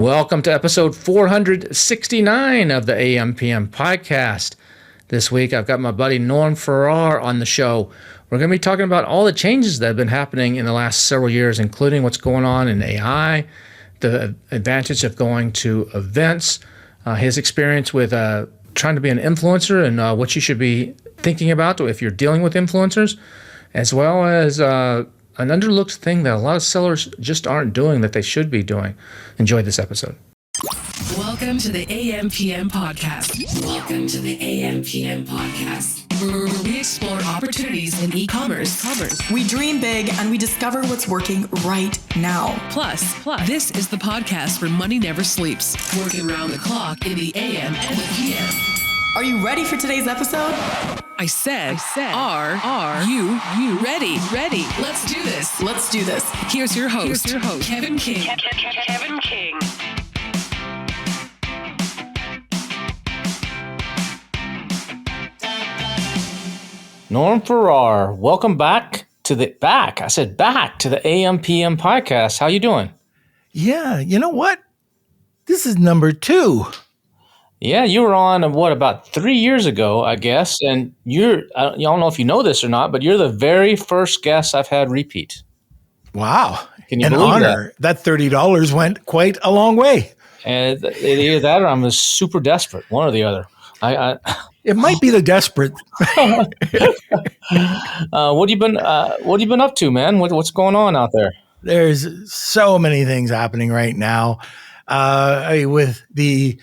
Welcome to episode 469 of the AM/PM podcast. This week, I've got my buddy Norm Farrar on the show. We're going to be talking about all the changes that have been happening in the last several years, including what's going on in AI, the advantage of going to events, his experience with trying to be an influencer and what you should be thinking about if you're dealing with influencers, as well as an underlooked thing that a lot of sellers just aren't doing that they should be doing. Enjoy this episode. Welcome to the AM/PM podcast. Welcome to the AM/PM podcast, where we explore opportunities in e-commerce. We dream big and we discover what's working right now. Plus, this is the podcast where money never sleeps, working around the clock in the AM and the PM. Are you ready for today's episode? I said, are you ready? Let's do this. Here's your host, Kevin King. Kevin King. Norm Farrar, welcome back to the AM/PM podcast. How you doing? Yeah, you know what? This is number 2. Yeah, you were on, about 3 years ago, I guess, and I don't know if you know this or not, but you're the very first guest I've had repeat. Wow. Can you An believe honor. That $30 went quite a long way. And either that or I'm super desperate, one or the other. It might be the desperate. What have you been up to, man? What's going on out there? There's so many things happening right now with the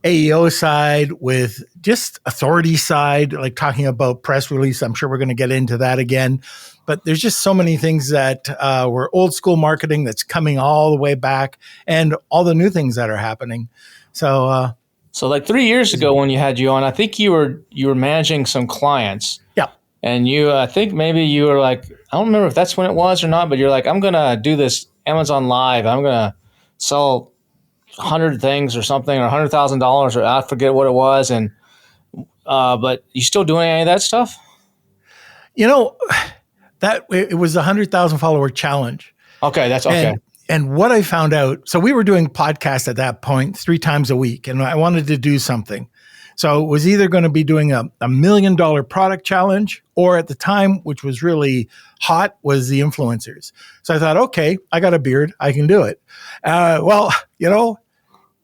AEO side, with just authority side, like talking about press release. I'm sure we're going to get into that again. But there's just so many things that were old school marketing that's coming all the way back, and all the new things that are happening. So like 3 years ago when you had you on, I think you were managing some clients. Yeah. And I think maybe you were like, I don't remember if that's when it was or not, but you're like, I'm going to do this Amazon Live. I'm going to sell 100 things or something, or $100,000, or I forget what it was. And but you still doing any of that stuff? You know, that it was the 100,000 follower challenge. Okay, that's okay. And what I found out, so we were doing podcasts at that point 3 times a week, and I wanted to do something. So it was either going to be doing a $1 million product challenge, or at the time, which was really hot, was the influencers. So I thought, okay, I got a beard, I can do it.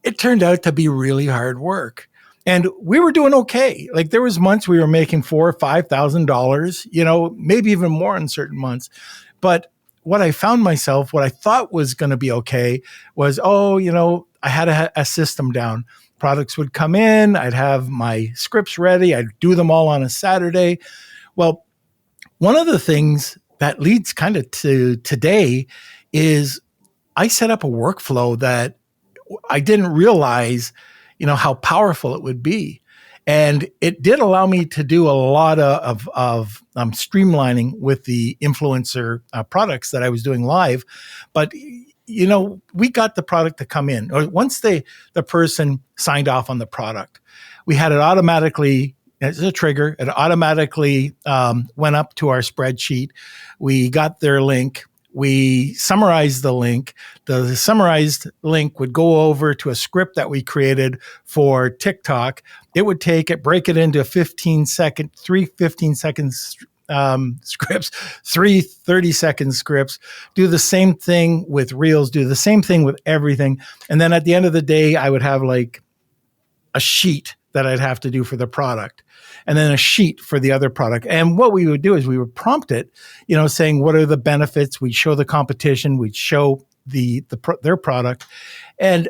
It turned out to be really hard work. And we were doing okay. Like there was months we were making $4,000 or $5,000, maybe even more in certain months. But what I found myself, what I thought was going to be okay was, I had a system down. Products would come in. I'd have my scripts ready. I'd do them all on a Saturday. Well, one of the things that leads kind of to today is I set up a workflow that I didn't realize, how powerful it would be. And it did allow me to do a lot of streamlining with the influencer products that I was doing live. But, we got the product to come in. Or once the person signed off on the product, we had it automatically, as a trigger, it automatically went up to our spreadsheet. We got their link. We summarized the link. The summarized link would go over to a script that we created for TikTok. It would break it into 3 15-second scripts, 3 30-second scripts, do the same thing with Reels, do the same thing with everything. And then at the end of the day, I would have like a sheet that I'd have to do for the product, and then a sheet for the other product. And what we would do is we would prompt it, saying what are the benefits. We'd show the competition. We'd show their product. And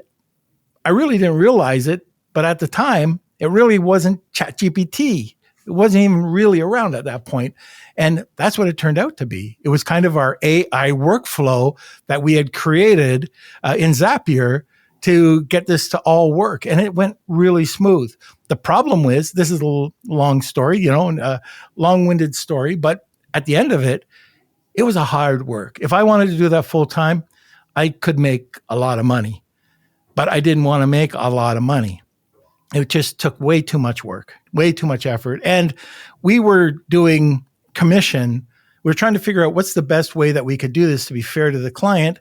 I really didn't realize it, but at the time, it really wasn't ChatGPT. It wasn't even really around at that point. And that's what it turned out to be. It was kind of our AI workflow that we had created in Zapier to get this to all work. And it went really smooth. The problem was, this is a long story, a long-winded story, but at the end of it, it was a hard work. If I wanted to do that full time, I could make a lot of money, but I didn't want to make a lot of money. It just took way too much work, way too much effort. And we were doing commission. We were trying to figure out what's the best way that we could do this to be fair to the client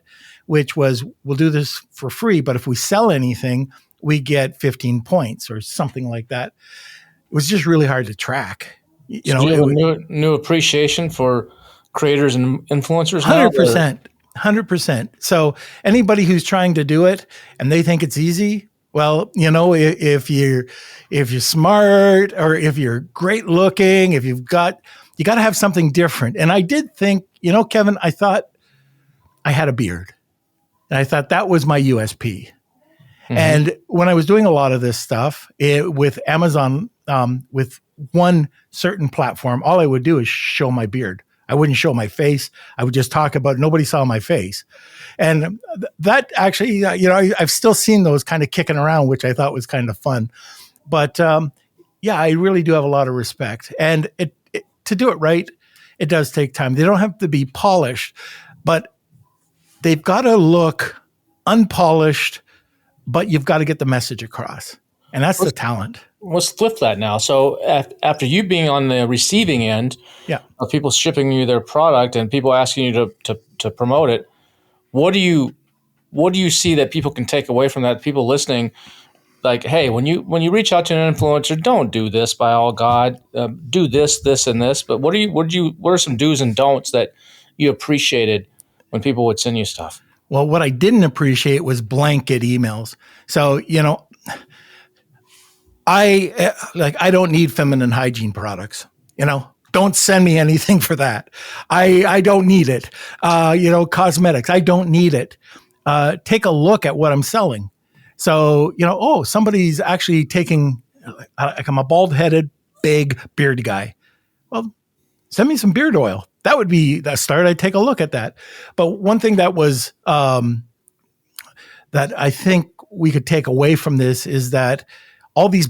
which was we'll do this for free, but if we sell anything, we get 15 points or something like that. It was just really hard to track. You know, do you have a new appreciation for creators and influencers now? 100%. So anybody who's trying to do it and they think it's easy, well, you know, if you're smart or if you're great looking, you got to have something different. And I did think, you know, Kevin, I thought I had a beard, and I thought that was my USP. Mm-hmm. And when I was doing a lot of this stuff with Amazon, with one certain platform, all I would do is show my beard. I wouldn't show my face. I would just talk about it. Nobody saw my face. And that actually, you know, I've still seen those kind of kicking around, which I thought was kind of fun. But yeah, I really do have a lot of respect. And to do it right, it does take time. They don't have to be polished, but they've got to look unpolished, but you've got to get the message across. And that's the talent. Let's flip that now. So after you being on the receiving end of people shipping you their product and people asking you to promote it, what do you see that people can take away from that? People listening, like, hey, when you reach out to an influencer, don't do this, by all God, do this, this, and this. But what are some do's and don'ts that you appreciated when people would send you stuff? Well, what I didn't appreciate was blanket emails. So, you know, I don't need feminine hygiene products, you know, don't send me anything for that. I don't need it. You know, cosmetics, I don't need it. Take a look at what I'm selling. So, you know, somebody's actually taking, like, I'm a bald-headed, big, bearded guy. Well, send me some beard oil. That would be the start. I'd take a look at that. But one thing that was, that I think we could take away from this is that all these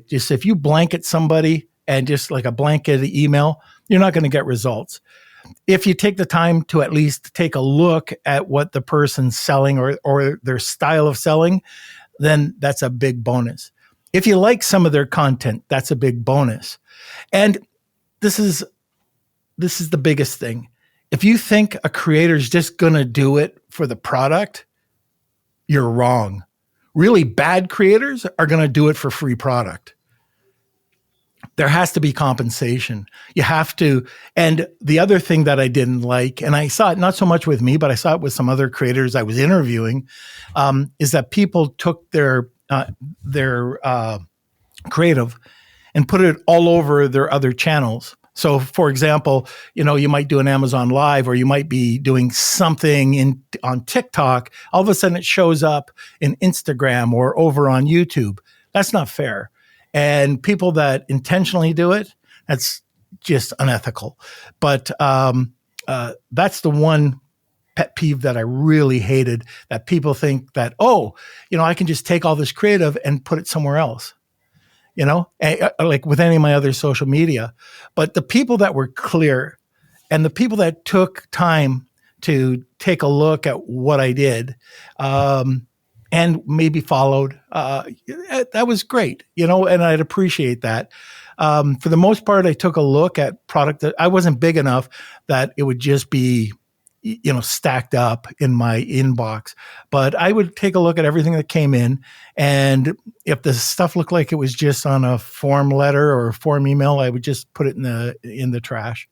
just if you blanket somebody and just like a blanket email, you're not going to get results. If you take the time to at least take a look at what the person's selling or their style of selling, then that's a big bonus. If you like some of their content, that's a big bonus. And this is the biggest thing. If you think a creator's just going to do it for the product, you're wrong. Really bad creators are going to do it for free product. There has to be compensation. You have to. And the other thing that I didn't like, and I saw it not so much with me, but I saw it with some other creators I was interviewing, is that people took their creative and put it all over their other channels. So, for example, you know, you might do an Amazon Live, or you might be doing something on TikTok. All of a sudden, it shows up in Instagram or over on YouTube. That's not fair. And people that intentionally do it, that's just unethical. But that's the one pet peeve that I really hated, that people think that, you know, I can just take all this creative and put it somewhere else. You know, like with any of my other social media. But the people that were clear and the people that took time to take a look at what I did and maybe followed, that was great, you know, and I'd appreciate that. For the most part, I took a look at product that I wasn't big enough that it would just be, you know, stacked up in my inbox, but I would take a look at everything that came in. And if the stuff looked like it was just on a form letter or a form email, I would just put it in the trash.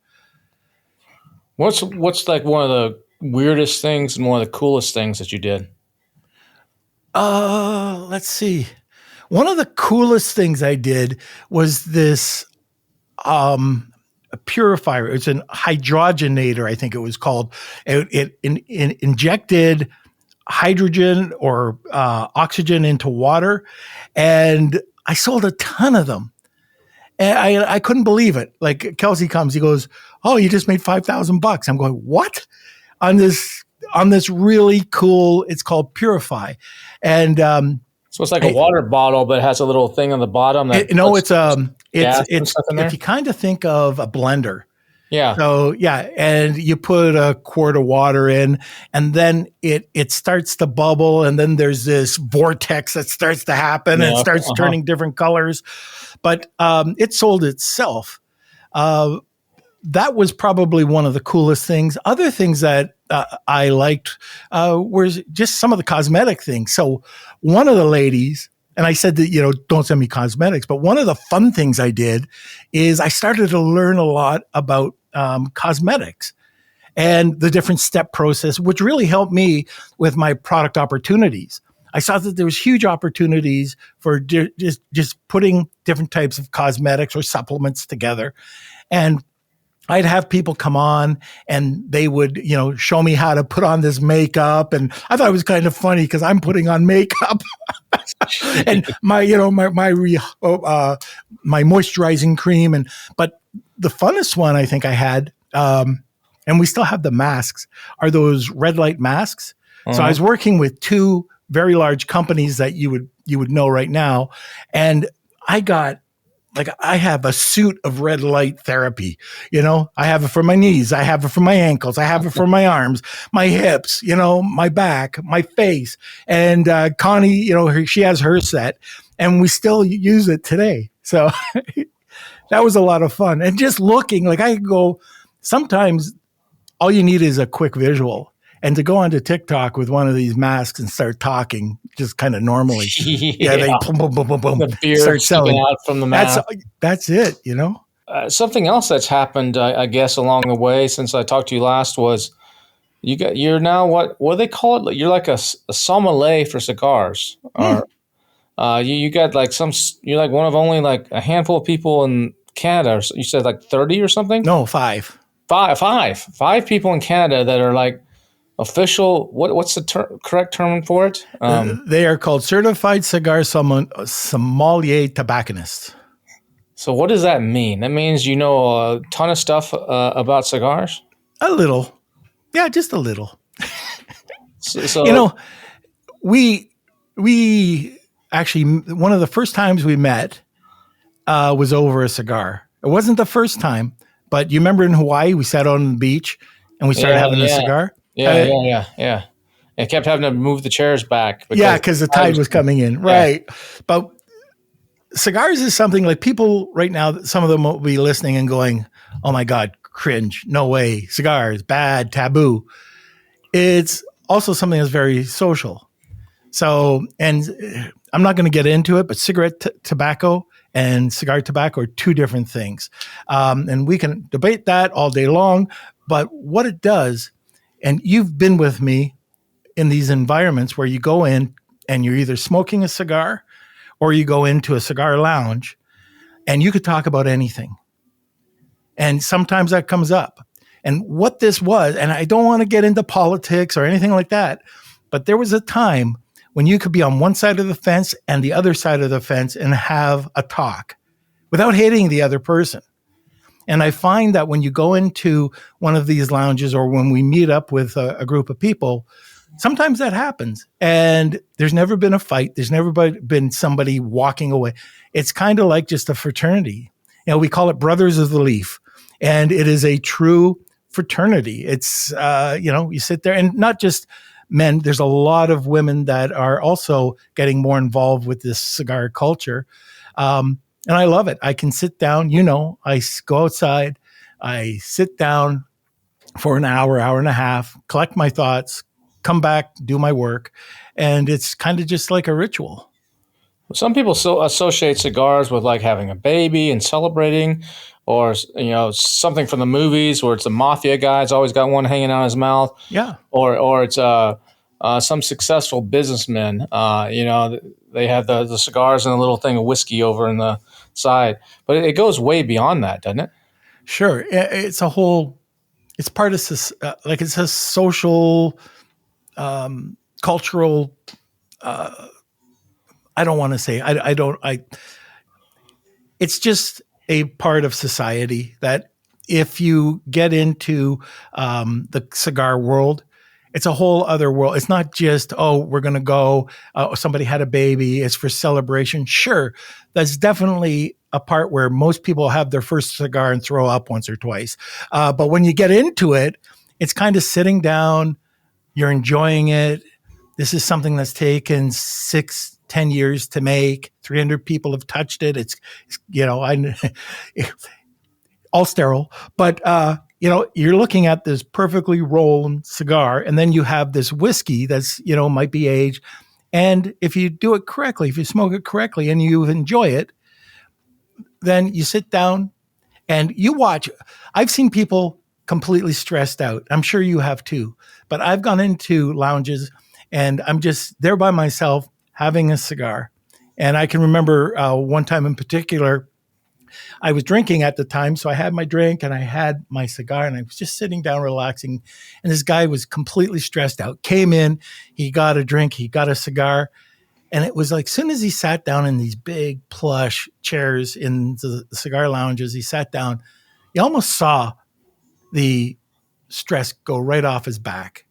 What's like one of the weirdest things and one of the coolest things that you did? Let's see. One of the coolest things I did was this, a purifier. It's an hydrogenator, I think it was called. It injected hydrogen or oxygen into water, and I sold a ton of them. And I couldn't believe it. Like, Kelsey comes, he goes, "Oh, you just made $5,000." I'm going, "What?" On this really cool, it's called Purify, and so it's like a water bottle, but it has a little thing on the bottom. It's if you kind of think of a blender. Yeah. So yeah, and you put a quart of water in, and then it starts to bubble, and then there's this vortex that starts to happen, and it starts turning different colors. But it sold itself. That was probably one of the coolest things. Other things that I liked were just some of the cosmetic things. So one of the ladies, and I said that, don't send me cosmetics, but one of the fun things I did is I started to learn a lot about cosmetics and the different step process, which really helped me with my product opportunities. I saw that there was huge opportunities for just putting different types of cosmetics or supplements together. And I'd have people come on and they would, show me how to put on this makeup. And I thought it was kind of funny because I'm putting on makeup and my moisturizing cream. But the funnest one I think I had, and we still have the masks, are those red light masks. Uh-huh. So I was working with two very large companies that you would know right now. And I have a suit of red light therapy. I have it for my knees. I have it for my ankles. I have it for my arms, my hips, my back, my face. And Connie, she has her set and we still use it today. So that was a lot of fun. And just looking, I could go, sometimes all you need is a quick visual. And to go onto TikTok with one of these masks and start talking just kind of normally. Yeah, they boom, boom, boom, boom, boom. The beard start selling out from the mask. That's it, Something else that's happened, I guess, along the way since I talked to you last was you're now what do they call it? You're like a sommelier for cigars. Or you got you're like one of only like a handful of people in Canada. You said like 30 or something? No, 5. Five people in Canada that are like official. What's the correct term for it? They are called certified cigar sommelier tobacconists. So what does that mean? That means you know a ton of stuff about cigars? A little. Yeah, just a little. So we actually, one of the first times we met was over a cigar. It wasn't the first time, but you remember in Hawaii, we sat on the beach and we started having a cigar? Yeah. I kept having to move the chairs back. Because the tide was coming in. Right. Yeah. But cigars is something like people right now, some of them will be listening and going, oh my God, cringe. No way. Cigars, bad, taboo. It's also something that's very social. So, and I'm not going to get into it, but cigarette tobacco and cigar tobacco are two different things. And we can debate that all day long. But what it does, and you've been with me in these environments where you go in and you're either smoking a cigar or you go into a cigar lounge and you could talk about anything. And sometimes that comes up. And what this was, and I don't want to get into politics or anything like that, but there was a time when you could be on one side of the fence and the other side of the fence and have a talk without hating the other person. And I find that when you go into one of these lounges or when we meet up with a group of people, sometimes that happens. And there's never been a fight. There's never been somebody walking away. It's kind of like just a fraternity. We call it Brothers of the Leaf. And it is a true fraternity. It's, you sit there and not just men. There's a lot of women that are also getting more involved with this cigar culture. And I love it. I can sit down, I go outside, I sit down for an hour, hour and a half, collect my thoughts, come back, do my work. And it's kind of just like a ritual. Some people associate cigars with like having a baby and celebrating, or, something from the movies where it's a mafia guy's always got one hanging out of his mouth. Yeah. Or it's some successful businessman, they have the cigars and a little thing of whiskey over in the side, but it goes way beyond that, doesn't it? Sure. It's part of it's a social, cultural, I don't want to say, it's just a part of society that if you get into, the cigar world, it's a whole other world. It's not just, we're going to go, somebody had a baby, it's for celebration. Sure, that's definitely a part where most people have their first cigar and throw up once or twice. But when you get into it, it's kind of sitting down, you're enjoying it. This is something that's taken 6-10 years to make. 300 people have touched it. It's all sterile, but you're looking at this perfectly rolled cigar, and then you have this whiskey that's, might be aged. And if you do it correctly, if you smoke it correctly and you enjoy it, then you sit down and you watch. I've seen people completely stressed out. I'm sure you have too. But I've gone into lounges and I'm just there by myself having a cigar. And I can remember one time in particular, I was drinking at the time. So I had my drink and I had my cigar and I was just sitting down relaxing. And this guy was completely stressed out, came in, he got a drink, he got a cigar. And it was like, as soon as he sat down in these big plush chairs in the cigar lounges, he sat down, you almost saw the stress go right off his back.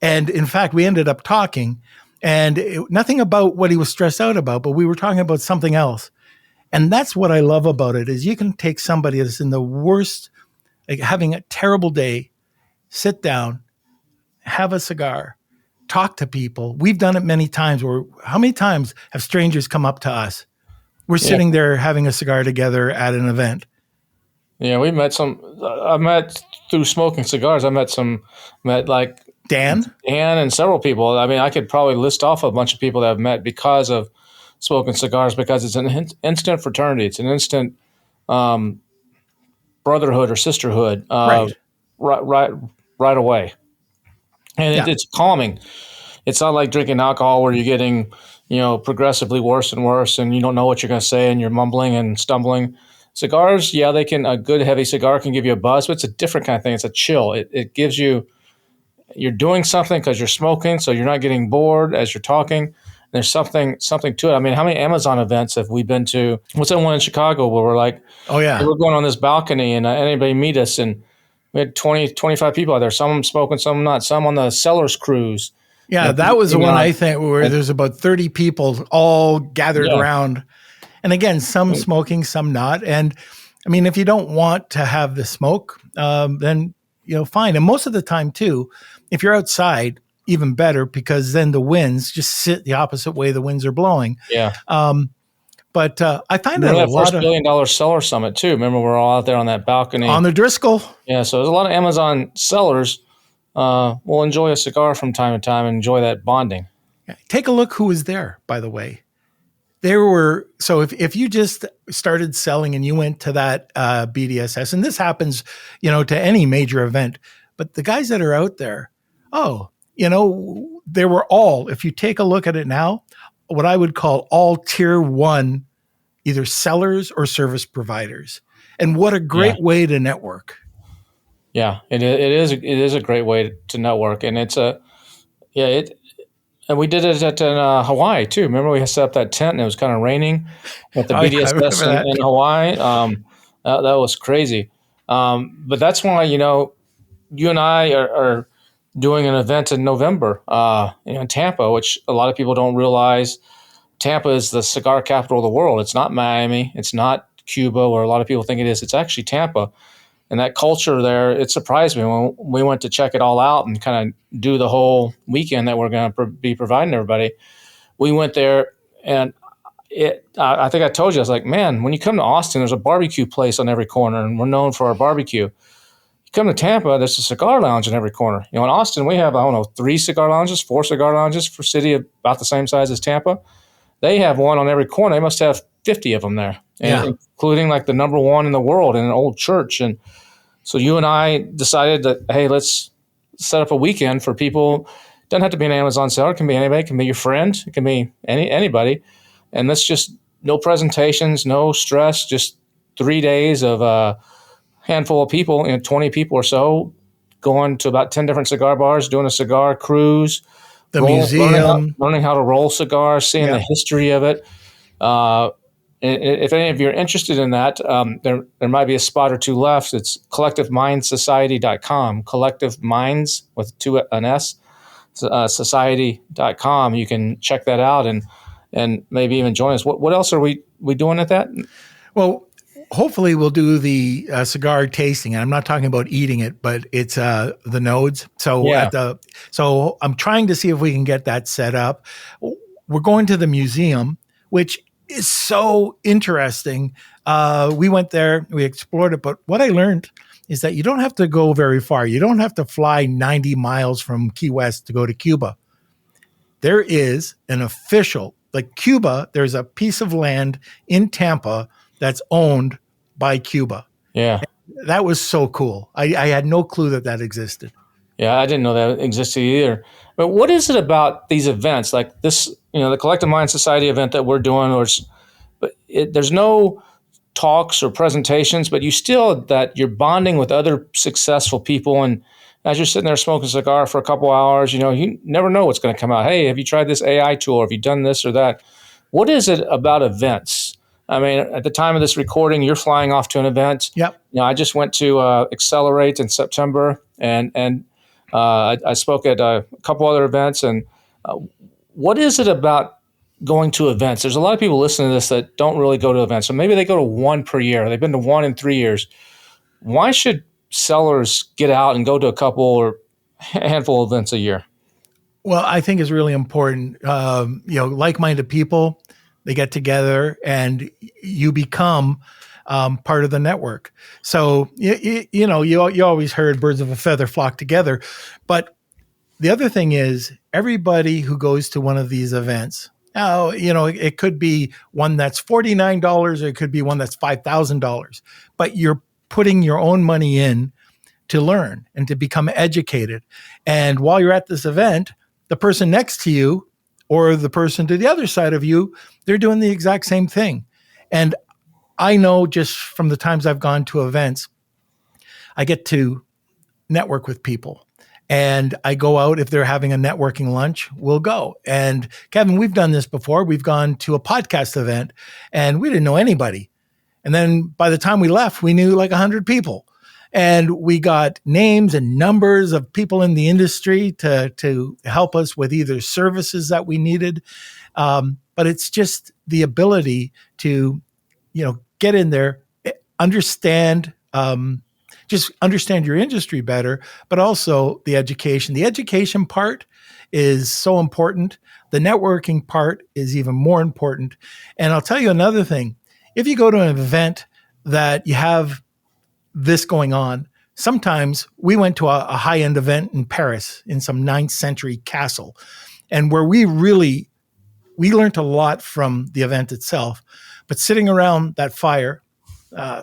And in fact, we ended up talking and nothing about what he was stressed out about, but we were talking about something else. And that's what I love about it is you can take somebody that's in the worst, like having a terrible day, sit down, have a cigar, talk to people. We've done it many times how many times have strangers come up to us? We're sitting there having a cigar together at an event. Yeah, we met I met through smoking cigars. I met like Dan and several people. I mean, I could probably list off a bunch of people that I've met because of smoking cigars, because it's an instant fraternity. It's an instant brotherhood or sisterhood right away. And it's calming. It's not like drinking alcohol where you're getting, progressively worse and worse and you don't know what you're going to say and you're mumbling and stumbling. Cigars, a good heavy cigar can give you a buzz, but it's a different kind of thing. It's a chill. It gives you, you're doing something because you're smoking, so you're not getting bored as you're talking. There's something to it. I mean, how many Amazon events have we been to? What's that one in Chicago where we're like, oh yeah, we're going on this balcony and anybody meet us, and we had 20, 25 people out there. Some smoking, some not. Some on the Sellers cruise. Yeah, that was the one I think where there's about 30 people all gathered around. And again, some smoking, some not. And I mean, if you don't want to have the smoke, then, fine. And most of the time too, if you're outside, even better, because then the winds just sit the opposite way the winds are blowing. Yeah. But I find that a lot of $1 billion seller summit too. Remember, we're all out there on that balcony on the Driscoll. Yeah. So there's a lot of Amazon sellers. Will enjoy a cigar from time to time and enjoy that bonding. Take a look who was there, by the way. There were, so if you just started selling and you went to that BDSS, and this happens, to any major event, but the guys that are out there, they were all, if you take a look at it now, what I would call all tier one, either sellers or service providers. And what a great way to network. Yeah, it is a great way to network. And and we did it at Hawaii too. Remember we set up that tent and it was kind of raining at the BDSS in Hawaii. That was crazy. But that's why, you and I are doing an event in November in Tampa, which a lot of people don't realize. Tampa is the cigar capital of the world. It's not Miami. It's not Cuba, where a lot of people think it is. It's actually Tampa. And that culture there, it surprised me when we went to check it all out and kind of do the whole weekend that we're going to be providing everybody. We went there and I think I told you, I was like, man, when you come to Austin, there's a barbecue place on every corner and we're known for our barbecue. You come to Tampa, there's a cigar lounge in every corner. In Austin, we have, 3 cigar lounges, 4 cigar lounges for a city about the same size as Tampa. They have one on every corner. They must have 50 of them there, including like the number one in the world in an old church. And so you and I decided that, hey, let's set up a weekend for people. It doesn't have to be an Amazon seller. It can be anybody. It can be your friend. It can be anybody. And let's just, no presentations, no stress, just 3 days of a handful of people, 20 people or so, going to about 10 different cigar bars, doing a cigar cruise. The museum. Learning how to roll cigars, seeing the history of it. If any of you are interested in that, there might be a spot or two left. It's collectivemindsociety.com. Collective Minds with an S, society.com. You can check that out and maybe even join us. What else are we doing at that? Well, hopefully we'll do the cigar tasting. And I'm not talking about eating it, but it's the nodes. So so I'm trying to see if we can get that set up. We're going to the museum, which is so interesting. We went there, we explored it, but what I learned is that you don't have to go very far. You don't have to fly 90 miles from Key West to go to Cuba. There is an official, like Cuba, there's a piece of land in Tampa that's owned by Cuba. Yeah. That was so cool. I had no clue that existed. Yeah, I didn't know that existed either. But what is it about these events, like this, the Collective Mind Society event that we're doing, there's no talks or presentations, but you're bonding with other successful people. And as you're sitting there smoking a cigar for a couple hours, you never know what's going to come out. Hey, have you tried this AI tool? Have you done this or that? What is it about events? I mean, at the time of this recording, you're flying off to an event. Yep. I just went to Accelerate in September, and I spoke at a couple other events. And what is it about going to events? There's a lot of people listening to this that don't really go to events. So maybe they go to one per year. They've been to one in 3 years. Why should sellers get out and go to a couple or handful of events a year? Well, I think it's really important. Like-minded people, they get together and you become part of the network. So, you always heard birds of a feather flock together. But the other thing is everybody who goes to one of these events, it could be one that's $49 or it could be one that's $5,000, but you're putting your own money in to learn and to become educated. And while you're at this event, the person next to you or the person to the other side of you, they're doing the exact same thing. And I know just from the times I've gone to events, I get to network with people. And I go out, if they're having a networking lunch, we'll go. And Kevin, we've done this before. We've gone to a podcast event and we didn't know anybody. And then by the time we left, we knew like 100 people. And we got names and numbers of people in the industry to help us with either services that we needed. But it's just the ability to, get in there, understand your industry better, but also the education. The education part is so important. The networking part is even more important. And I'll tell you another thing. If you go to an event that you have this going on, sometimes we went to a high-end event in Paris in some 9th century castle, and where we learned a lot from the event itself, but sitting around that fire,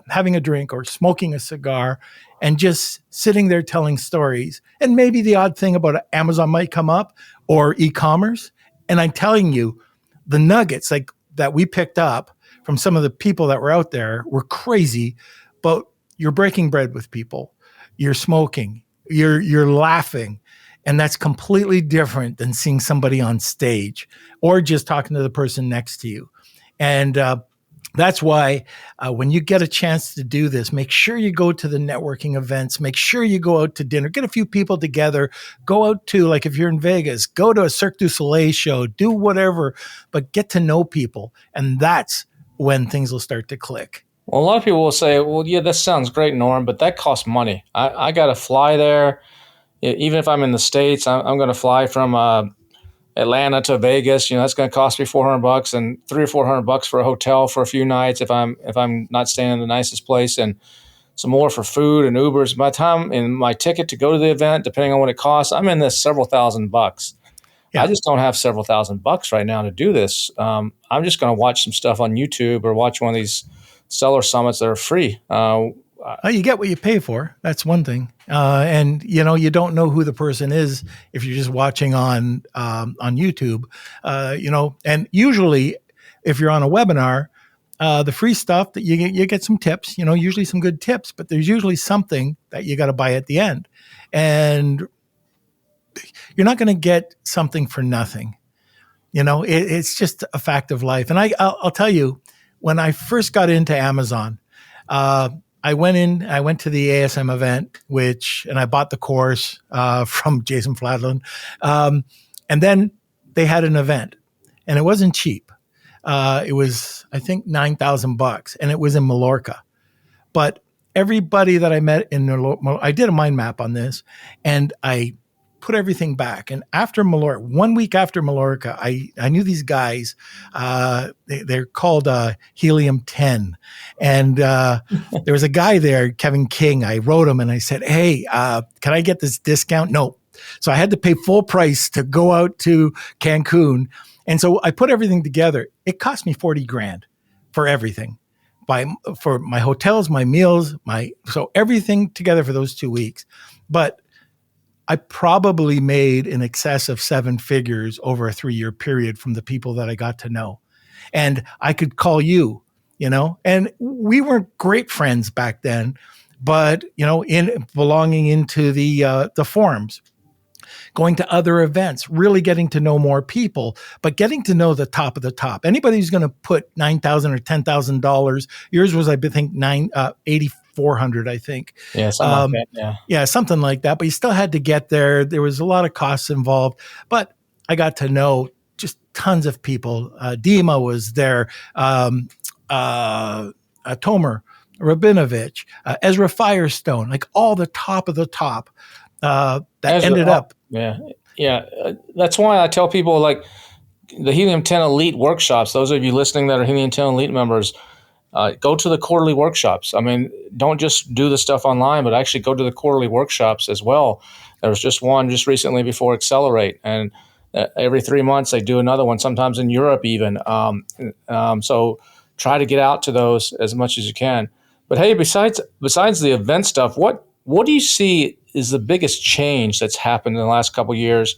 having a drink or smoking a cigar and just sitting there telling stories. And maybe the odd thing about Amazon might come up or e-commerce. And I'm telling you, the nuggets like that we picked up from some of the people that were out there were crazy, but you're breaking bread with people, you're smoking, you're laughing. And that's completely different than seeing somebody on stage or just talking to the person next to you. And that's why when you get a chance to do this, make sure you go to the networking events, make sure you go out to dinner, get a few people together, go out to, like if you're in Vegas, go to a Cirque du Soleil show, do whatever, but get to know people. And that's when things will start to click. Well, a lot of people will say, well, yeah, that sounds great, Norm, but that costs money. I got to fly there. Even if I'm in the States, I'm going to fly from Atlanta to Vegas. That's going to cost me $400 and $300 or $400 for a hotel for a few nights if I'm not staying in the nicest place, and some more for food and Ubers. By the time and my ticket to go to the event, depending on what it costs, I'm in this several $1,000s. Yeah. I just don't have several $1,000s right now to do this. I'm just going to watch some stuff on YouTube or watch one of these seller summits that are free. You get what you pay for. That's one thing. And you don't know who the person is if you're just watching on YouTube. And usually if you're on a webinar, the free stuff that you get some tips, usually some good tips, but there's usually something that you got to buy at the end. And you're not going to get something for nothing. It's just a fact of life. And I'll tell you, when I first got into Amazon, I went to the ASM event, and I bought the course from Jason Fladlin. And then they had an event, and it wasn't cheap. It was, I think, $9,000, and it was in Mallorca. But everybody that I met I did a mind map on this, and I put everything back. And after Mallorca, 1 week after Mallorca, I knew these guys. They're called Helium 10. And there was a guy there, Kevin King. I wrote him and I said, hey, can I get this discount? No. So I had to pay full price to go out to Cancun. And so I put everything together. It cost me 40 grand for everything, for my hotels, my meals, so everything together for those 2 weeks. But I probably made in excess of 7 figures over a 3-year period from the people that I got to know. And I could call you, and we weren't great friends back then, but, in belonging into the forums, going to other events, really getting to know more people, but getting to know the top of the top. Anybody who's going to put $9,000 or $10,000, yours was, I think, $8,400, I think. Yeah, something like that. Yeah. Yeah, something like that. But you still had to get there. There was a lot of costs involved. But I got to know just tons of people. Dima was there. Tomer Rabinovich, Ezra Firestone, like all the top of the top. That Ezra, ended up. Yeah. That's why I tell people, like, the Helium 10 Elite workshops, those of you listening that are Helium 10 Elite members, go to the quarterly workshops. I mean, don't just do the stuff online, but actually go to the quarterly workshops as well. There was just one just recently before Accelerate, and every 3 months they do another one, sometimes in Europe even. So try to get out to those as much as you can. But hey, besides the event stuff, what do you see is the biggest change that's happened in the last couple of years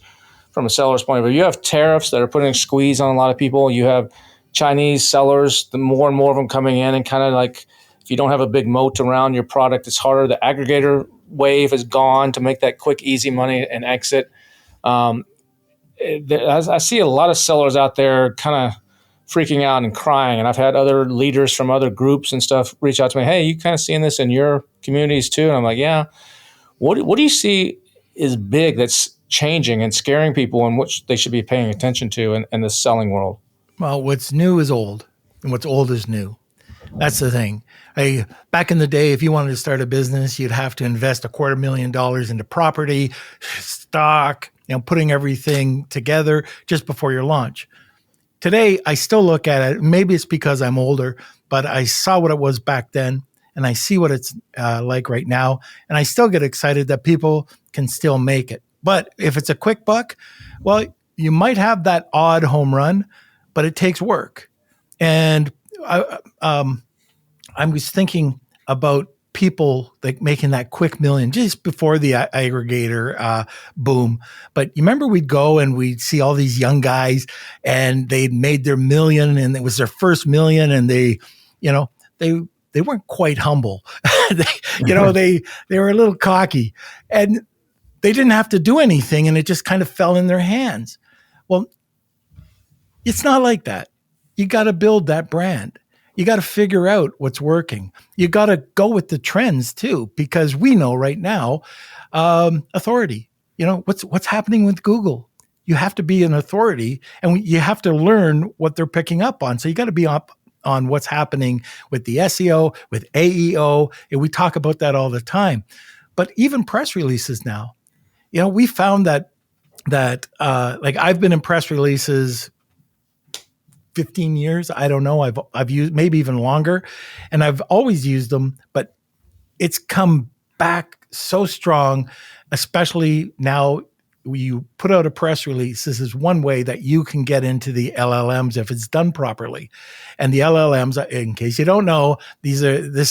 from a seller's point of view? You have tariffs that are putting a squeeze on a lot of people. You have Chinese sellers, the more and more of them coming in, and kind of like, if you don't have a big moat around your product, it's harder. The aggregator wave is gone to make that quick, easy money and exit. I see a lot of sellers out there kind of freaking out and crying. And I've had other leaders from other groups and stuff reach out to me. Hey, you kind of seeing this in your communities too? And I'm like, yeah. What do you see is big that's changing and scaring people, and what they should be paying attention to in the selling world? Well, what's new is old, and what's old is new. That's the thing. Back in the day, if you wanted to start a business, you'd have to invest $250,000 into property, stock, putting everything together just before your launch. Today, I still look at it. Maybe it's because I'm older, but I saw what it was back then, and I see what it's like right now. And I still get excited that people can still make it. But if it's a quick buck, well, you might have that odd home run, but it takes work. And I was thinking about people like making that quick million just before the aggregator boom. But you remember we'd go and we'd see all these young guys and they'd made their million and it was their first million, and they weren't quite humble. they were a little cocky, and they didn't have to do anything, and it just kind of fell in their hands. Well, it's not like that. You got to build that brand. You got to figure out what's working. You got to go with the trends too, because we know right now, authority. What's happening with Google. You have to be an authority, and you have to learn what they're picking up on. So you got to be up on what's happening with the SEO, with AEO. And we talk about that all the time. But even press releases now, we found that like I've been in press releases 15 years. I don't know. I've used maybe even longer, and I've always used them, but it's come back so strong, especially now. You put out a press release. This is one way that you can get into the LLMs if it's done properly. And the LLMs, in case you don't know, this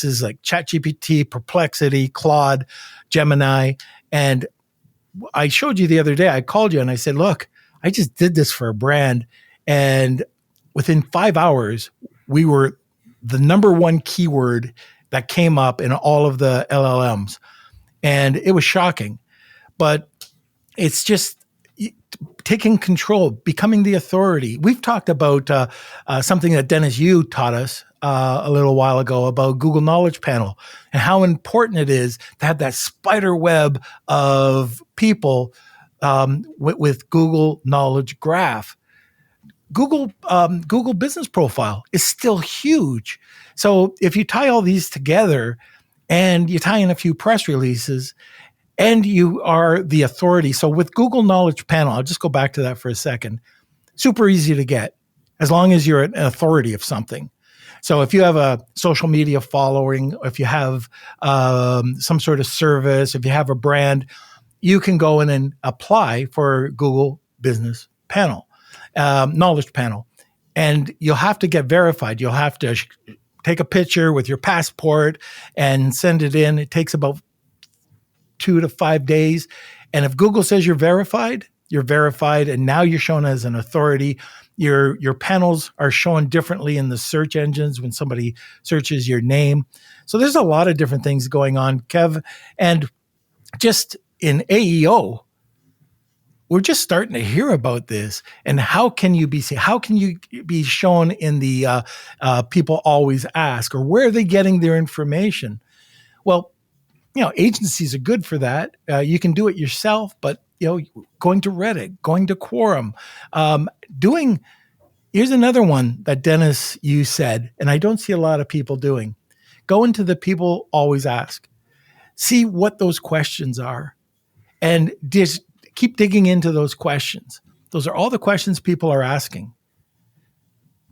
is like ChatGPT, Perplexity, Claude, Gemini. And I showed you the other day, I called you and I said, look, I just did this for a brand. And within 5 hours, we were the number one keyword that came up in all of the LLMs. And it was shocking. But it's just taking control, becoming the authority. We've talked about something that Dennis Yu taught us a little while ago about Google Knowledge Panel and how important it is to have that spider web of people with Google Knowledge Graph. Google Business Profile is still huge. So if you tie all these together and you tie in a few press releases, and you are the authority. So with Google Knowledge Panel, I'll just go back to that for a second. Super easy to get as long as you're an authority of something. So if you have a social media following, if you have some sort of service, if you have a brand, you can go in and apply for Google Business Panel, Knowledge Panel. And you'll have to get verified. You'll have to take a picture with your passport and send it in. It takes about 2 to 5 days. And if Google says you're verified, and now you're shown as an authority. Your panels are shown differently in the search engines when somebody searches your name. So there's a lot of different things going on, Kev. And just in AEO, we're just starting to hear about this. And how can you be shown in the people always ask, or where are they getting their information? Well, agencies are good for that. You can do it yourself, but going to Reddit, going to Quorum, here's another one that Dennis, you said, and I don't see a lot of people doing. Go into the people always ask, see what those questions are, and just keep digging into those questions. Those are all the questions people are asking.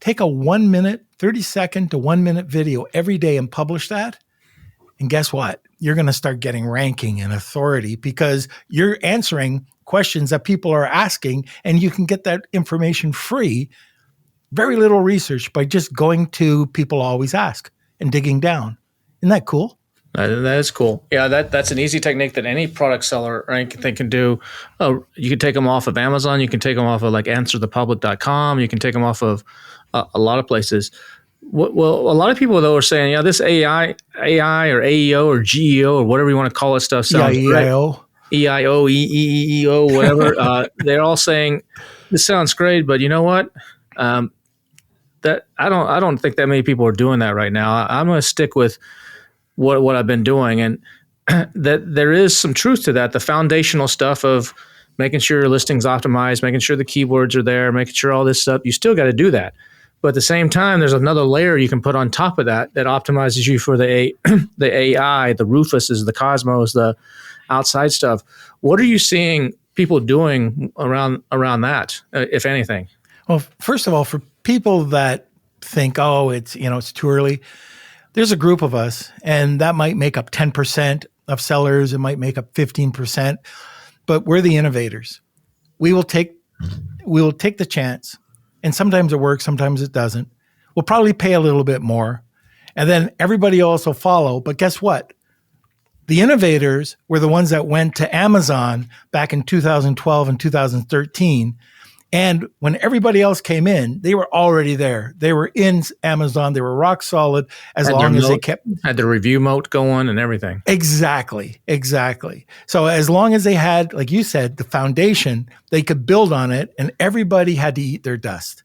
Take a 1 minute, 30 second to 1 minute video every day and publish that. And guess what? You're going to start getting ranking and authority because you're answering questions that people are asking, and you can get that information free. Very little research by just going to people always ask and digging down. Isn't that cool? That is cool. Yeah, that's an easy technique that any product seller or anything can do. You can take them off of Amazon. You can take them off of like answerthepublic.com. You can take them off of a lot of places. Well, a lot of people, though, are saying, this AI or AEO or GEO or whatever you want to call it stuff sounds EIO. EIO, EEO, whatever. They're all saying, this sounds great, but you know what? That I don't think that many people are doing that right now. I'm going to stick with what I've been doing, and that there is some truth to that. The foundational stuff of making sure your listing's optimized, making sure the keywords are there, making sure all this stuff, you still got to do that. But at the same time, there's another layer you can put on top of that optimizes you for the AI, the Rufuses, the Cosmos, the outside stuff. What are you seeing people doing around that, if anything? Well, first of all, for people that think, it's too early, there's a group of us, and that might make up 10% of sellers. It might make up 15%, but we're the innovators. We will take the chance. And sometimes it works, sometimes it doesn't. We'll probably pay a little bit more. And then everybody also follow. But guess what? The innovators were the ones that went to Amazon back in 2012 and 2013. And when everybody else came in, they were already there. They were in Amazon. They were rock solid as long as they had the review moat going and everything. Exactly. So as long as they had, like you said, the foundation, they could build on it, and everybody had to eat their dust.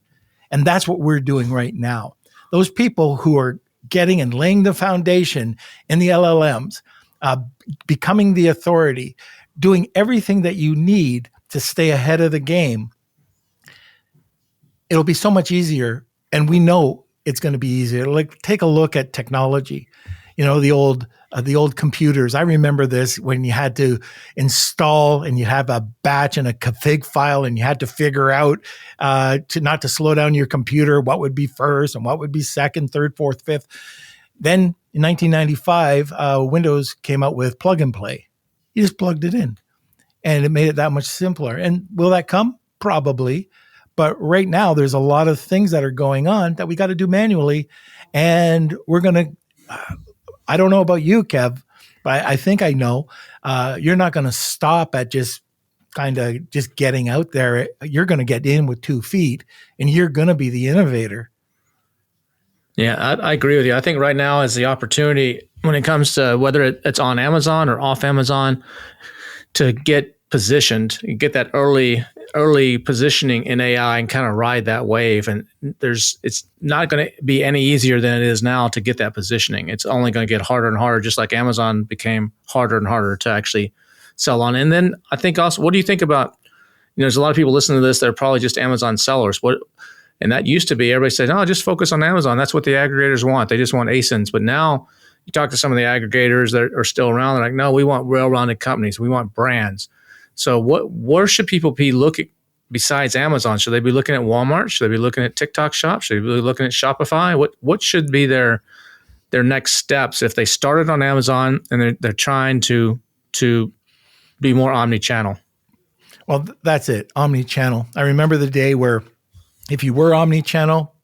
And that's what we're doing right now. Those people who are getting and laying the foundation in the LLMs, becoming the authority, doing everything that you need to stay ahead of the game, it'll be so much easier, and we know it's going to be easier. Like, take a look at technology. The old computers. I remember this when you had to install, and you have a batch and a config file, and you had to figure out not to slow down your computer, what would be first and what would be second, third, fourth, fifth. Then in 1995, Windows came out with plug and play. You just plugged it in, and it made it that much simpler. And will that come? Probably. But right now, there's a lot of things that are going on that we got to do manually. And we're going to, I don't know about you, Kev, but I think I know, you're not going to stop at just getting out there. You're going to get in with 2 feet, and you're going to be the innovator. Yeah, I agree with you. I think right now is the opportunity when it comes to whether it's on Amazon or off Amazon to get positioned, get that early positioning in AI and kind of ride that wave. And it's not going to be any easier than it is now to get that positioning. It's only going to get harder and harder, just like Amazon became harder and harder to actually sell on. And then I think also, what do you think about, there's a lot of people listening to this that are probably just Amazon sellers. And that used to be, everybody said, no, just focus on Amazon. That's what the aggregators want. They just want ASINs. But now You talk to some of the aggregators that are still around, they're like, no, we want well-rounded companies. We want brands. So where should people be looking besides Amazon? Should they be looking at Walmart? Should they be looking at TikTok Shop? Should they be looking at Shopify? What should be their next steps if they started on Amazon and they're trying to be more omni-channel? Well, that's it. Omni-channel. I remember the day where if you were omni-channel,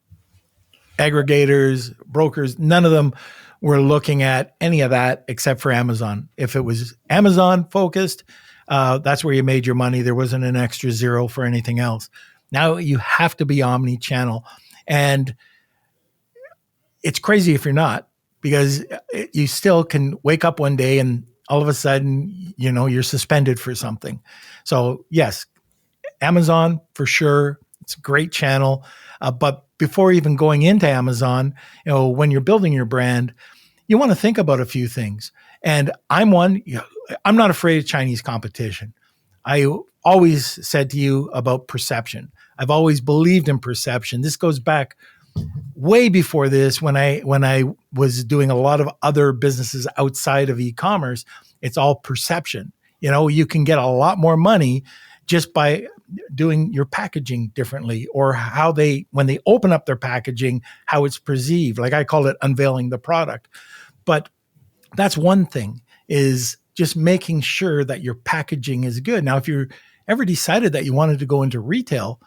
aggregators, brokers, none of them were looking at any of that except for Amazon. If it was Amazon focused, that's where you made your money. There wasn't an extra zero for anything else. Now you have to be omni-channel. And it's crazy if you're not, because you still can wake up one day and all of a sudden, you're suspended for something. So yes, Amazon for sure. It's a great channel. But before even going into Amazon, when you're building your brand, you want to think about a few things. And I'm not afraid of Chinese competition. I always said to you about perception. I've always believed in perception. This goes back way before this, when I was doing a lot of other businesses outside of e-commerce. It's all perception. You can get a lot more money just by doing your packaging differently, or when they open up their packaging, how it's perceived. Like I call it unveiling the product. But that's one thing, is just making sure that your packaging is good. Now, if you're ever decided that you wanted to go into retail,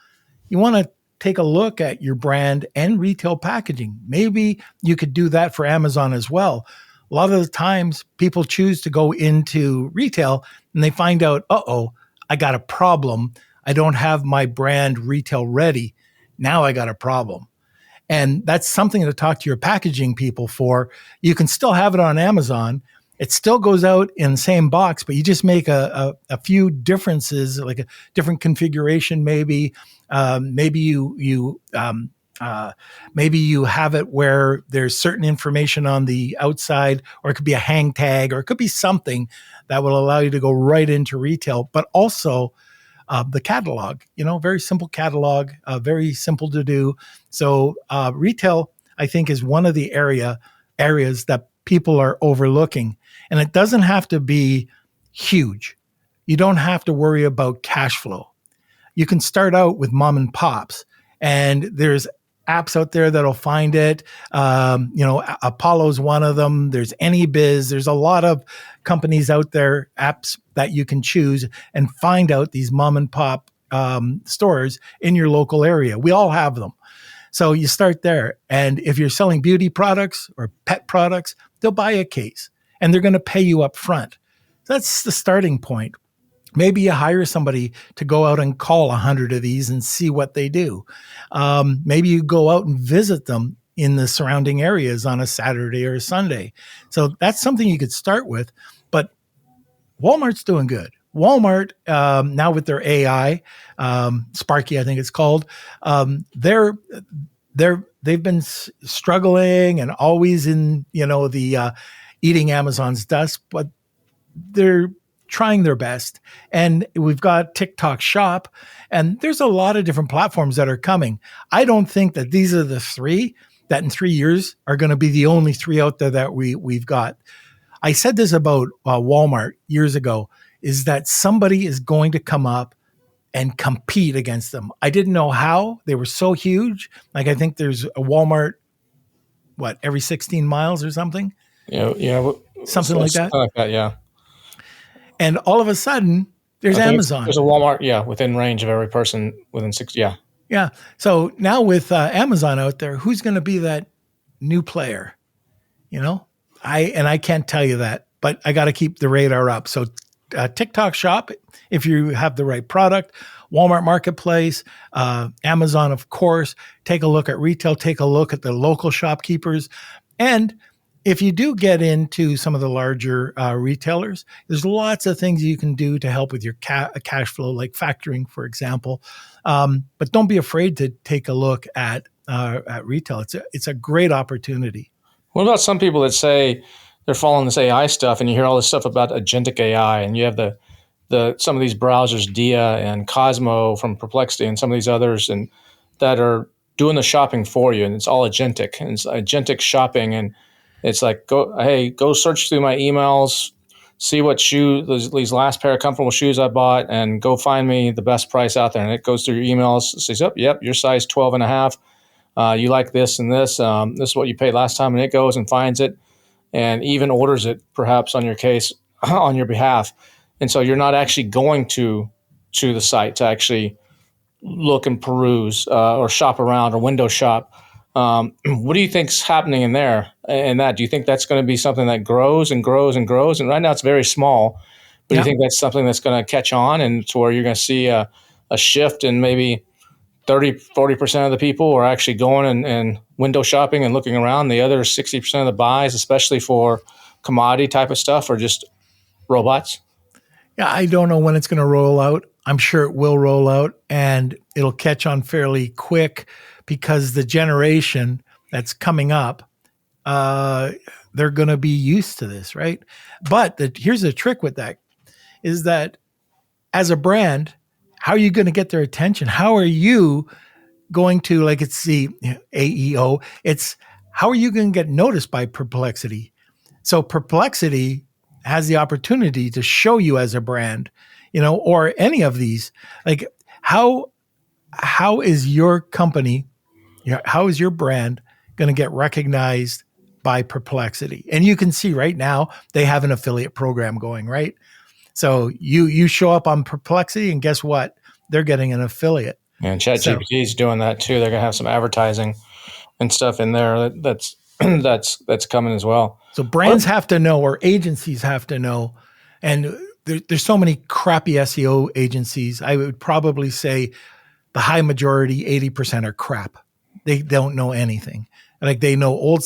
you want to take a look at your brand and retail packaging. Maybe you could do that for Amazon as well. A lot of the times people choose to go into retail and they find out, I got a problem. I don't have my brand retail ready. Now I got a problem. And that's something to talk to your packaging people for. You can still have it on Amazon. It still goes out in the same box, but you just make a few differences, like a different configuration, maybe. Maybe you have it where there's certain information on the outside, or it could be a hang tag, or it could be something that will allow you to go right into retail. But also the catalog, very simple catalog, very simple to do. So retail, I think, is one of the areas that people are overlooking. And it doesn't have to be huge. You don't have to worry about cash flow. You can start out with mom and pops, and there's apps out there that'll find it. Apollo's one of them. There's AnyBiz. There's a lot of companies out there, apps that you can choose and find out these mom and pop stores in your local area. We all have them. So you start there. And if you're selling beauty products or pet products, they'll buy a case and they're going to pay you up front. That's the starting point. Maybe you hire somebody to go out and call 100 of these and see what they do. Maybe you go out and visit them in the surrounding areas on a Saturday or a Sunday. So that's something you could start with. But Walmart's doing good. Walmart, now with their AI, Sparky, I think it's called, they've been struggling and always in, the eating Amazon's dust, but they're trying their best. And we've got TikTok Shop, and there's a lot of different platforms that are coming. I don't think that these are the three that in 3 years are going to be the only three out there that we've got. I said this about Walmart years ago, is that somebody is going to come up and compete against them. I didn't know how. They were so huge. Like, I think there's a Walmart, every 16 miles or something? Yeah. Something like that? Yeah. And all of a sudden, there's Amazon. There's a Walmart, within range of every person within 6. Yeah. Yeah. So now with Amazon out there, who's going to be that new player? I can't tell you that, but I got to keep the radar up. So TikTok Shop, if you have the right product, Walmart Marketplace, Amazon, of course. Take a look at retail. Take a look at the local shopkeepers. And if you do get into some of the larger retailers, there's lots of things you can do to help with your cash flow, like factoring, for example. But don't be afraid to take a look at retail. It's a great opportunity. What about some people that say they're following this AI stuff, and you hear all this stuff about agentic AI, and you have some of these browsers, Dia and Cosmo from Perplexity, and some of these others, and that are doing the shopping for you, and it's all agentic, and it's agentic shopping, and It's like, go search through my emails, see what these last pair of comfortable shoes I bought, and go find me the best price out there. And it goes through your emails, says, oh, yep, your size 12 and a half. You like this and this. This is what you paid last time. And it goes and finds it and even orders it perhaps on your case, on your behalf. And so you're not actually going to the site to actually look and peruse or shop around or window shop. What do you think's happening in there? And do you think that's going to be something that grows and grows and grows? And right now it's very small, but do you think that's something that's going to catch on and to where you're going to see a shift in maybe 40% of the people are actually going and window shopping and looking around? The other 60% of the buys, especially for commodity type of stuff, are just robots? Yeah, I don't know when it's going to roll out. I'm sure it will roll out and it'll catch on fairly quick because the generation that's coming up, they're going to be used to this, right? But here's the trick with that is that as a brand, how are you going to get their attention? How are you going to, like it's the AEO, it's how are you going to get noticed by Perplexity? So Perplexity has the opportunity to show you as a brand, or any of these, like how is your company, how is your brand going to get recognized by Perplexity? And you can see right now they have an affiliate program going, right? So you show up on Perplexity and guess what? They're getting an affiliate. And ChatGPT is doing that too. They're going to have some advertising and stuff in there that's coming as well. So brands have to know, or agencies have to know, and there's so many crappy SEO agencies. I would probably say the high majority, 80% are crap. They don't know anything. Like they know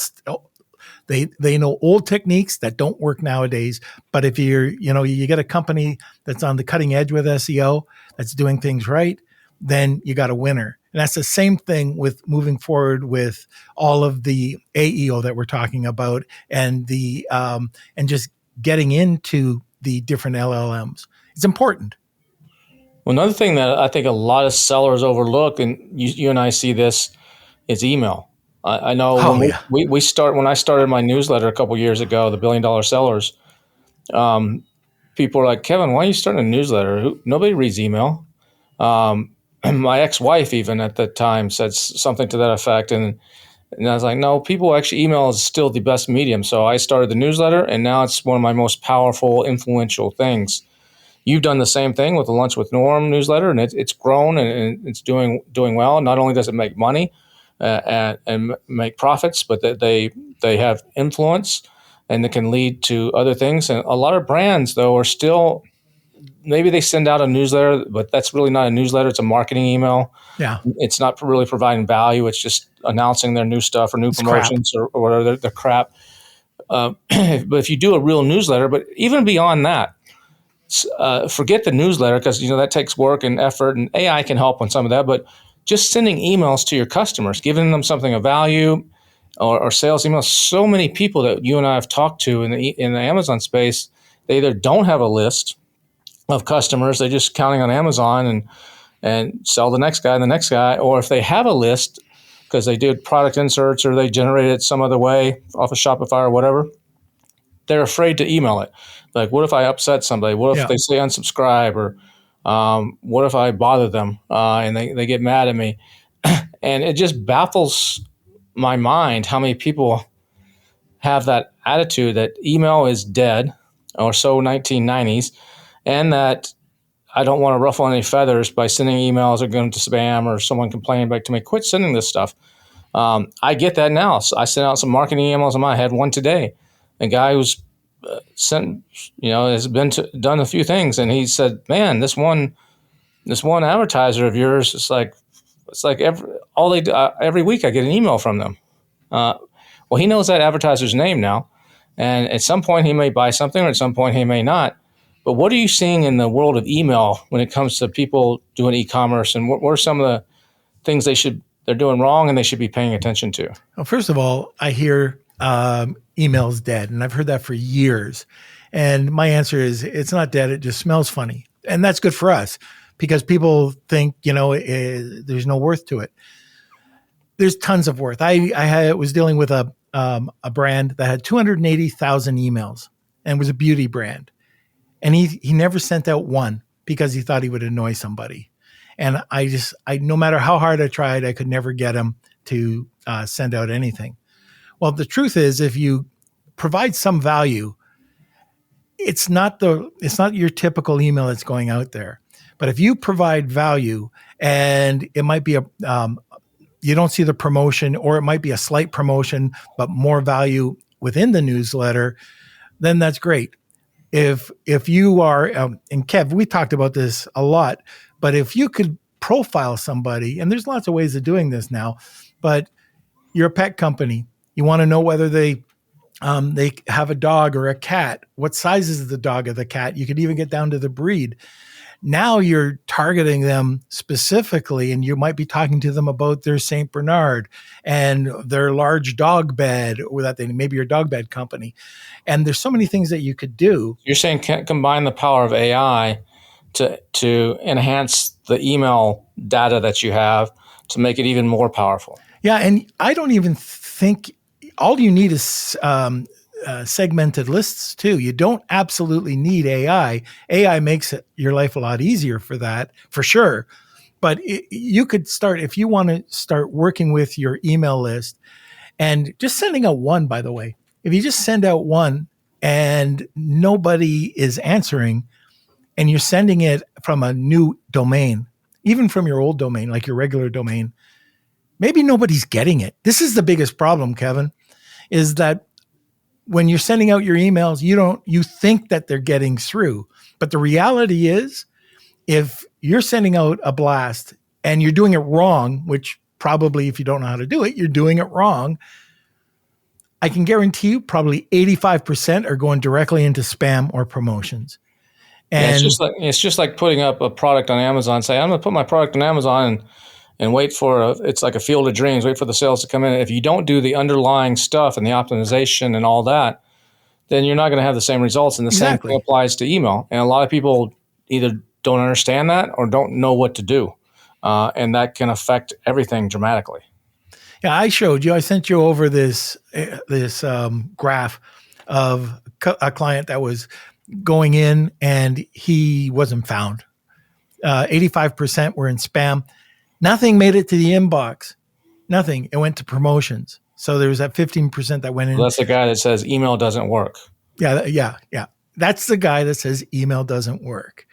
they know old techniques that don't work nowadays. But if you get a company that's on the cutting edge with SEO, that's doing things right, then you got a winner. And that's the same thing with moving forward with all of the AEO that we're talking about and and just getting into the different LLMs. It's important. Well, another thing that I think a lot of sellers overlook, and you and I see this, is email. I know when I started my newsletter a couple years ago, the $1 Billion Sellers, people were like, Kevin, why are you starting a newsletter? Nobody reads email. My ex-wife even at the time said something to that effect. And I was like, no, email is still the best medium. So I started the newsletter and now it's one of my most powerful, influential things. You've done the same thing with the Lunch with Norm newsletter and it's grown and it's doing well. Not only does it make money and make profits, but that they have influence and it can lead to other things. And a lot of brands though are still, maybe they send out a newsletter, but that's really not a newsletter. It's a marketing email. Yeah. It's not really providing value. It's just announcing their new stuff or new promotions or whatever, their crap. But if you do a real newsletter, but even beyond that, forget the newsletter because, that takes work and effort and AI can help on some of that, but just sending emails to your customers, giving them something of value or sales emails. So many people that you and I have talked to in the Amazon space, they either don't have a list of customers, they're just counting on Amazon and sell the next guy, or if they have a list because they did product inserts or they generated it some other way off of Shopify or whatever, they're afraid to email it. Like, what if I upset somebody? What if they say unsubscribe? Or what if I bother them and they get mad at me? And it just baffles my mind how many people have that attitude that email is dead or so 1990s. And that I don't want to ruffle any feathers by sending emails or going to spam or someone complaining back to me, quit sending this stuff. I get that now. So I sent out some marketing emails on I had one today. A guy who's has done a few things. And he said, man, this one advertiser of yours, it's like every week I get an email from them. Well, he knows that advertiser's name now. And at some point he may buy something or at some point he may not. But what are you seeing in the world of email when it comes to people doing e-commerce, and what are some of the things they're doing wrong and they should be paying attention to? Well, first of all, I hear email's dead, and I've heard that for years. And my answer is it's not dead. It just smells funny, and that's good for us because people think there's no worth to it. there's tons of worth. I was dealing with a brand that had 280,000 emails and was a beauty brand. And he never sent out one because he thought he would annoy somebody. And I no matter how hard I tried, I could never get him to send out anything. Well, the truth is, if you provide some value, it's not your typical email that's going out there. But if you provide value, and it might be you don't see the promotion, or it might be a slight promotion, but more value within the newsletter, then that's great. If you are, and Kev, we talked about this a lot, but if you could profile somebody, and there's lots of ways of doing this now, but you're a pet company, you want to know whether they have a dog or a cat, what size is the dog or the cat? You could even get down to the breed. Now you're targeting them specifically, and you might be talking to them about their St. Bernard and their large dog bed, or that maybe your dog bed company. And there's so many things that you could do. You're saying combine the power of AI to enhance the email data that you have to make it even more powerful. Yeah, and I don't even think all you need is segmented lists too. You don't absolutely need AI. AI makes your life a lot easier for that, for sure. But you could start, if you want to start working with your email list and just sending out one, by the way, if you just send out one and nobody is answering, and you're sending it from a new domain, even from your old domain, like your regular domain, maybe nobody's getting it. This is the biggest problem, Kevin, is that when you're sending out your emails, you think that they're getting through. But the reality is, if you're sending out a blast and you're doing it wrong, which probably if you don't know how to do it, you're doing it wrong, I can guarantee you probably 85% are going directly into spam or promotions. And it's just like putting up a product on Amazon, say, I'm going to put my product on Amazon and wait for it's like a field of dreams, wait for the sales to come in. If you don't do the underlying stuff and the optimization and all that, then you're not going to have the same results. And the same thing applies to email. And a lot of people either don't understand that or don't know what to do. And that can affect everything dramatically. Yeah, I sent you over this graph of a client that was going in and he wasn't found. 85% were in spam. Nothing made it to the inbox. Nothing. It went to promotions. So there was that 15% that went in. Well, that's the guy that says email doesn't work. Yeah. That's the guy that says email doesn't work.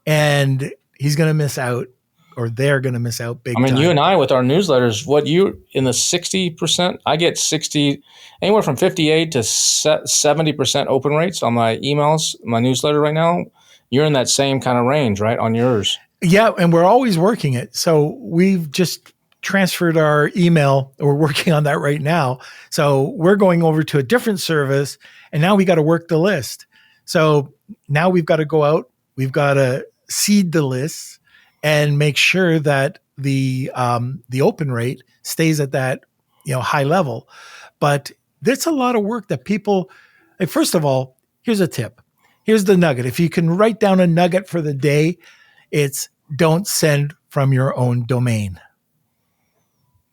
And he's going to miss out, or they're going to miss out big time. You and I with our newsletters, what you in the 60%, I get 60, anywhere from 58 to 70% open rates on my emails, my newsletter right now. You're in that same kind of range, right, on yours? Yeah, and we're always working it. So we've just transferred our email. We're working on that right now. So we're going over to a different service, and now we got to work the list. So now we've got to go out. We've got to seed the lists and make sure that the open rate stays at that high level. But there's a lot of work that people. First of all, here's a tip. Here's the nugget. If you can write down a nugget for the day, it's don't send from your own domain.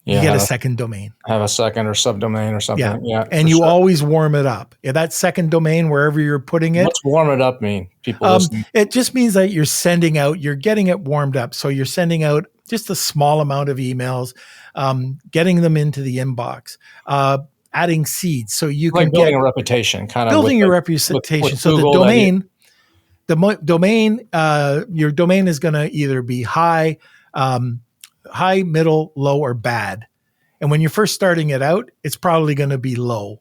You get a second domain. Have a second or subdomain or something. Yeah. And you always warm it up. Yeah, that second domain, wherever you're putting it. What's warm it up mean? People listening? It just means that you're getting it warmed up. So you're sending out just a small amount of emails, getting them into the inbox, adding seeds. So you can building a reputation, kind of building your reputation. With so Google, the domain, your domain is going to either be high, middle, low, or bad. And when you're first starting it out, it's probably going to be low.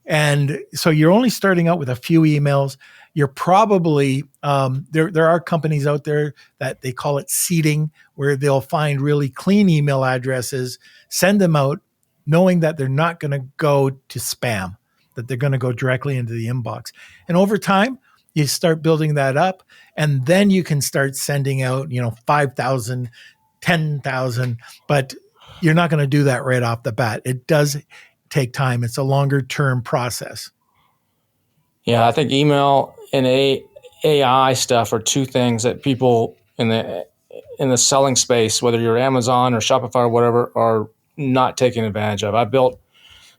And so you're only starting out with a few emails. You're probably, there are companies out there that they call it seeding, where they'll find really clean email addresses, send them out, knowing that they're not going to go to spam, that they're going to go directly into the inbox. And over time, you start building that up, and then you can start sending out, 5,000, 10,000, but you're not going to do that right off the bat. It does take time. It's a longer term process. Yeah, I think email and AI stuff are two things that people in the selling space, whether you're Amazon or Shopify or whatever, are not taken advantage of. I built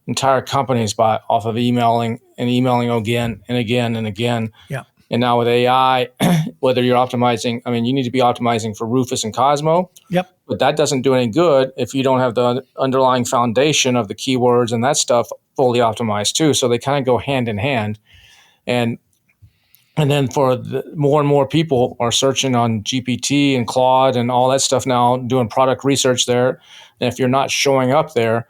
entire companies off of emailing again and again and again. Yeah. And now with AI, whether you're optimizing, you need to be optimizing for Rufus and Cosmo. Yep. But that doesn't do any good if you don't have the underlying foundation of the keywords and that stuff fully optimized too. So they kind of go hand in hand. And then more and more people are searching on GPT and Claude and all that stuff now, doing product research there. And if you're not showing up there,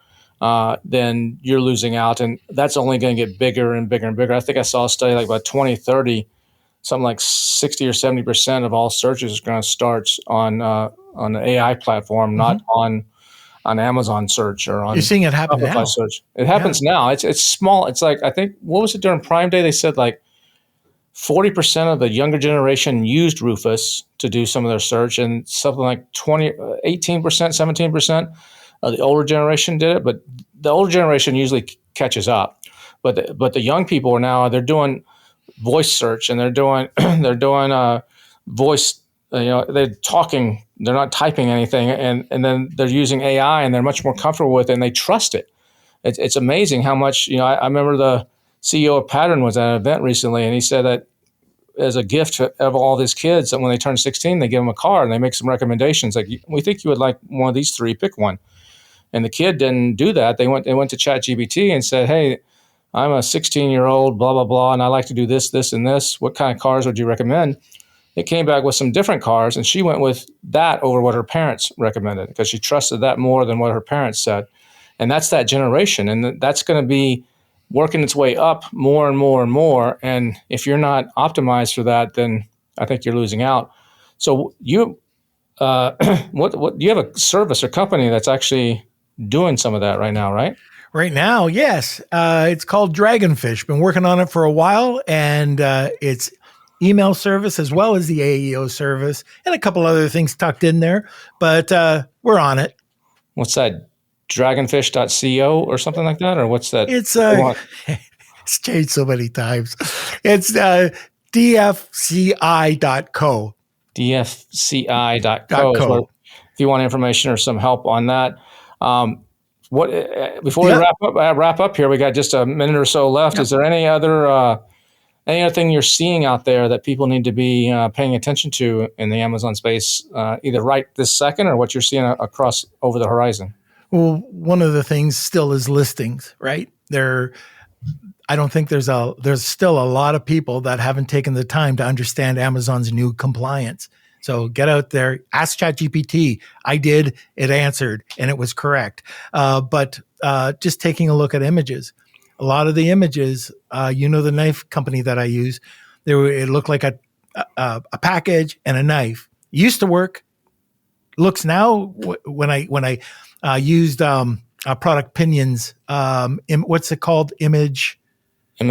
then you're losing out. And that's only going to get bigger and bigger and bigger. I think I saw a study like by 2030, something like 60 or 70% of all searches is going to start on an AI platform, not on Amazon search or on You're seeing it happen Shopify now. search. It happens now. It's small. It's like, I think, what was it during Prime Day? They said like 40% of the younger generation used Rufus to do some of their search, and something like 18%, 17% of the older generation did it. But the older generation usually catches up. But the young people they're doing voice search, and they're doing voice. They're talking. They're not typing anything, and then they're using AI, and they're much more comfortable with it, and they trust it. It's amazing how much. I remember the CEO of Pattern was at an event recently, and he said that as a gift of all of his kids, that when they turn 16, they give them a car and they make some recommendations. Like, we think you would like one of these three, pick one. And the kid didn't do that. They went to ChatGPT and said, hey, I'm a 16-year-old, blah, blah, blah, and I like to do this, this, and this. What kind of cars would you recommend? It came back with some different cars, and she went with that over what her parents recommended because she trusted that more than what her parents said. And that's that generation. And that's going to be working its way up more and more and more. And if you're not optimized for that, then I think you're losing out. So you have a service or company that's actually doing some of that right now, right? Right now, yes. It's called Dragonfish. Been working on it for a while, and it's email service as well as the AEO service and a couple other things tucked in there. But we're on it. What's that? Dragonfish.co or something like that? Or what's that? It's it's changed so many times. It's dfci.co. dfci.co. If you want information or some help on that. Before we wrap up here, we got just a minute or so left. Yeah. Is there any other thing you're seeing out there that people need to be paying attention to in the Amazon space, either right this second or what you're seeing across over the horizon? Well, one of the things still is listings, right? I don't think there's still a lot of people that haven't taken the time to understand Amazon's new compliance. So get out there, ask ChatGPT. I did, it answered, and it was correct. But just taking a look at images, a lot of the images, the knife company that I use, it looked like a package and a knife. It used to work. Looks now when I used product pinions. What's it called? Image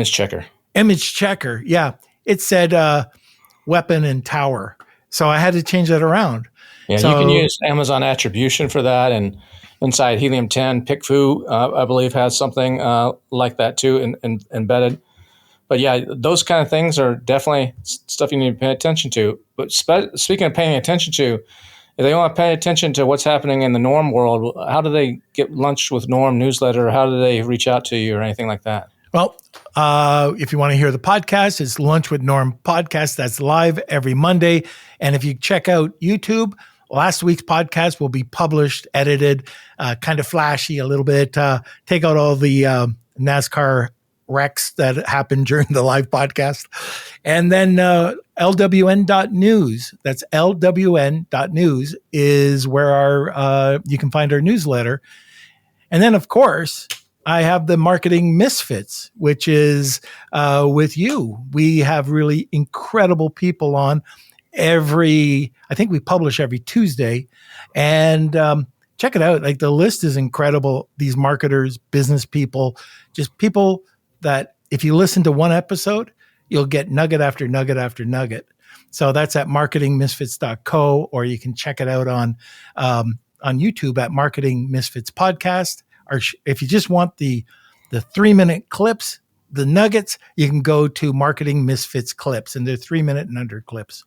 checker. Image checker. Yeah, it said weapon and tower. So I had to change that around. Yeah, you can use Amazon attribution for that, and inside Helium 10, PickFu, I believe, has something like that too, embedded. But yeah, those kind of things are definitely stuff you need to pay attention to. But speaking of paying attention to, if they want to pay attention to what's happening in the Norm world, how do they get lunch with Norm newsletter? How do they reach out to you or anything like that? Well, if you want to hear the podcast, it's Lunch with Norm podcast. That's live every Monday. And if you check out YouTube, last week's podcast will be published, edited, kind of flashy a little bit. Take out all the NASCAR wrecks that happened during the live podcast. And then lwn.news. That's lwn.news is where you can find our newsletter. And then, of course, I have the Marketing Misfits, which is with you. We have really incredible people on I think we publish every Tuesday. And check it out. Like, the list is incredible. These marketers, business people, just people that if you listen to one episode, you'll get nugget after nugget after nugget. So that's at marketingmisfits.co, or you can check it out on YouTube at Marketing Misfits Podcast. Or if you just want the 3-minute clips, the nuggets, you can go to Marketing Misfits Clips, and they're 3-minute and under clips.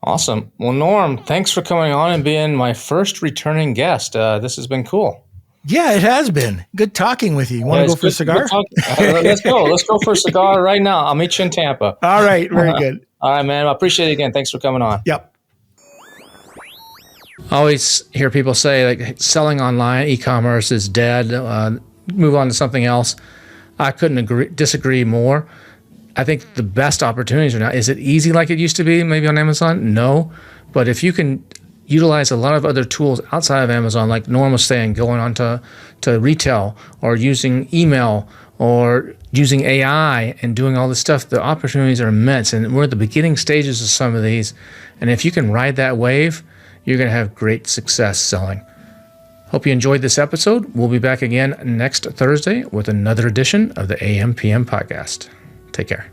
Awesome. Well, Norm, thanks for coming on and being my first returning guest. This has been cool. Yeah, it has been. Good talking with you. You want to go for a cigar? Let's go. Let's go for a cigar right now. I'll meet you in Tampa. All right. Very good. All right, man. I appreciate it again. Thanks for coming on. Yep. I always hear people say like selling online, e-commerce is dead. Move on to something else. I couldn't disagree more. I think the best opportunities are now. Is it easy like it used to be maybe on Amazon? No. But if you can utilize a lot of other tools outside of Amazon, like Norm was saying, going on to retail or using email or using AI and doing all this stuff, the opportunities are immense. And we're at the beginning stages of some of these. And if you can ride that wave, you're going to have great success selling. Hope you enjoyed this episode. We'll be back again next Thursday with another edition of the AM/PM podcast. Take care.